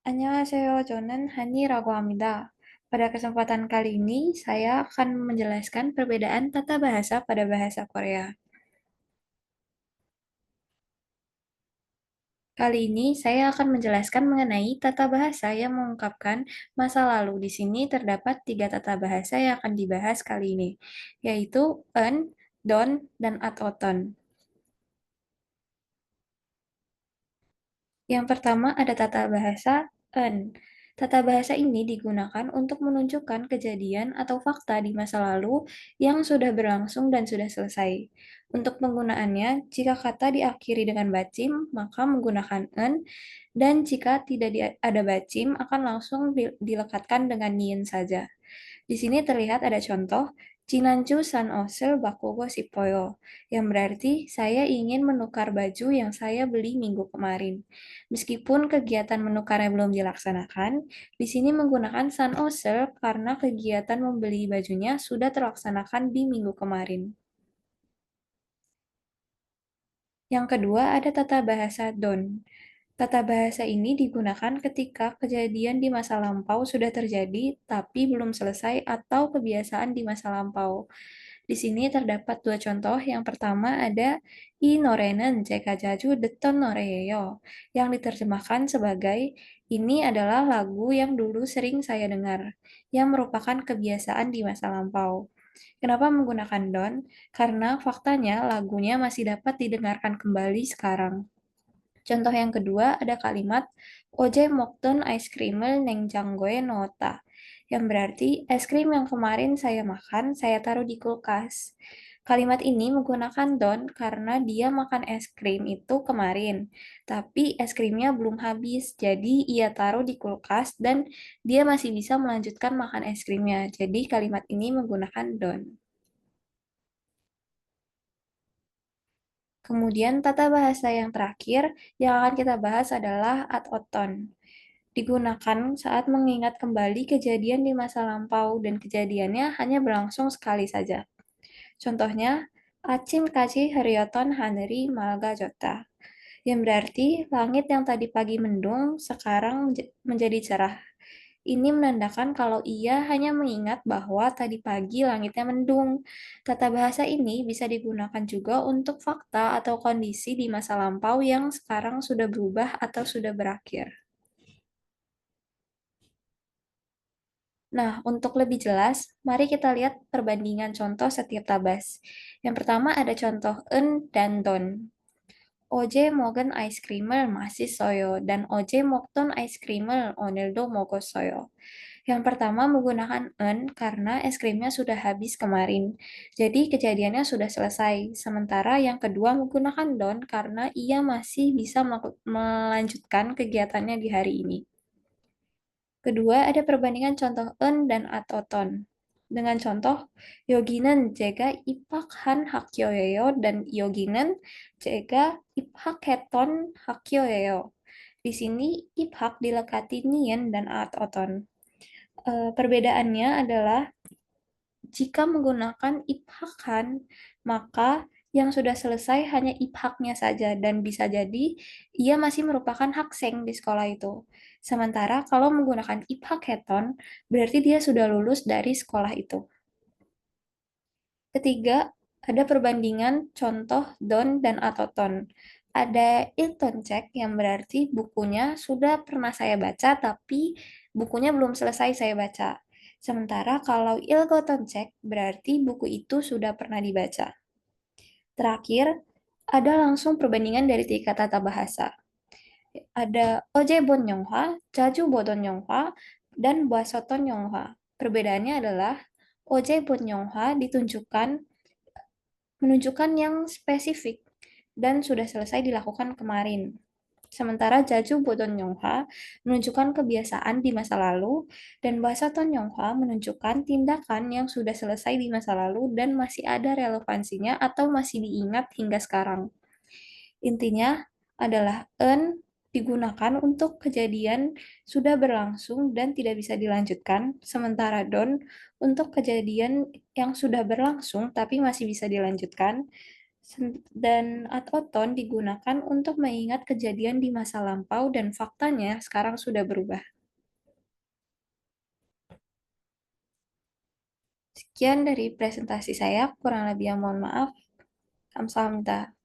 안녕하세요. 저는 한이라고 합니다. Pada kesempatan kali ini, saya akan menjelaskan perbedaan tata bahasa pada bahasa Korea. Kali ini, saya akan menjelaskan mengenai tata bahasa yang mengungkapkan masa lalu. Di sini terdapat tiga tata bahasa yang akan dibahas kali ini, yaitu en, don, dan at-oton. Yang pertama ada tata bahasa en. Tata bahasa ini digunakan untuk menunjukkan kejadian atau fakta di masa lalu yang sudah berlangsung dan sudah selesai. Untuk penggunaannya, jika kata diakhiri dengan bacim, maka menggunakan en, dan jika tidak ada bacim, akan langsung dilekatkan dengan nyin saja. Di sini terlihat ada contoh Jinanju san osel bakugo sipoyo, yang berarti saya ingin menukar baju yang saya beli minggu kemarin. Meskipun kegiatan menukarnya belum dilaksanakan, di sini menggunakan san osel karena kegiatan membeli bajunya sudah terlaksanakan di minggu kemarin. Yang kedua ada tata bahasa don. Tata bahasa ini digunakan ketika kejadian di masa lampau sudah terjadi, tapi belum selesai atau kebiasaan di masa lampau. Di sini terdapat dua contoh. Yang pertama ada I norenen jeka jaju deton noreyo, yang diterjemahkan sebagai ini adalah lagu yang dulu sering saya dengar, yang merupakan kebiasaan di masa lampau. Kenapa menggunakan don? Karena faktanya lagunya masih dapat didengarkan kembali sekarang. Contoh yang kedua ada kalimat Oje mokton ice cream을 냉장고에 넣었다, yang berarti es krim yang kemarin saya makan, saya taruh di kulkas. Kalimat ini menggunakan don karena dia makan es krim itu kemarin, tapi es krimnya belum habis, jadi ia taruh di kulkas dan dia masih bisa melanjutkan makan es krimnya. Jadi kalimat ini menggunakan don. Kemudian tata bahasa yang terakhir yang akan kita bahas adalah ad-oton. Digunakan saat mengingat kembali kejadian di masa lampau dan kejadiannya hanya berlangsung sekali saja. Contohnya, Acim kaji harioton haneri malga jota, yang berarti langit yang tadi pagi mendung sekarang menjadi cerah. Ini menandakan kalau ia hanya mengingat bahwa tadi pagi langitnya mendung. Tata bahasa ini bisa digunakan juga untuk fakta atau kondisi di masa lampau yang sekarang sudah berubah atau sudah berakhir. Nah, untuk lebih jelas, mari kita lihat perbandingan contoh setiap tabas. Yang pertama ada contoh en dan don. Oje 먹은 아이스크림을 맛있어요 dan oje 먹던 아이스크림을 오늘도 먹었어요. Yang pertama menggunakan en karena es krimnya sudah habis kemarin. Jadi kejadiannya sudah selesai. Sementara yang kedua menggunakan don karena ia masih bisa melanjutkan kegiatannya di hari ini. Kedua, ada perbandingan contoh en dan atoton. Dengan contoh, 여기는 제가 입학한 학교예요 dan 여기는 제가 입학했던 학교예요. Di sini ibhak dilekati nien dan atoton. Perbedaannya adalah jika menggunakan ibhakan, maka yang sudah selesai hanya ibhaknya saja dan bisa jadi ia masih merupakan hak seng di sekolah itu. Sementara kalau menggunakan ibhaketon, berarti dia sudah lulus dari sekolah itu. Ketiga, ada perbandingan contoh don dan atoton. Ada Ilton Check yang berarti bukunya sudah pernah saya baca, tapi bukunya belum selesai saya baca. Sementara kalau Ilgoton Check berarti buku itu sudah pernah dibaca. Terakhir, ada langsung perbandingan dari tiga tata bahasa. Ada Oje Bon Yonghwa, Jaju Bodon Yonghwa, dan Boasoton Yonghwa. Perbedaannya adalah Oje Bon Yonghwa menunjukkan yang spesifik dan sudah selesai dilakukan kemarin. Sementara Jaju Bodon Yonghwa menunjukkan kebiasaan di masa lalu dan Bahasa Ton Yonghwa menunjukkan tindakan yang sudah selesai di masa lalu dan masih ada relevansinya atau masih diingat hingga sekarang. Intinya adalah en digunakan untuk kejadian sudah berlangsung dan tidak bisa dilanjutkan, sementara don untuk kejadian yang sudah berlangsung tapi masih bisa dilanjutkan, Dan oton digunakan untuk mengingat kejadian di masa lampau dan faktanya sekarang sudah berubah. Sekian dari presentasi saya, kurang lebih mohon maaf. Kamsahamnida.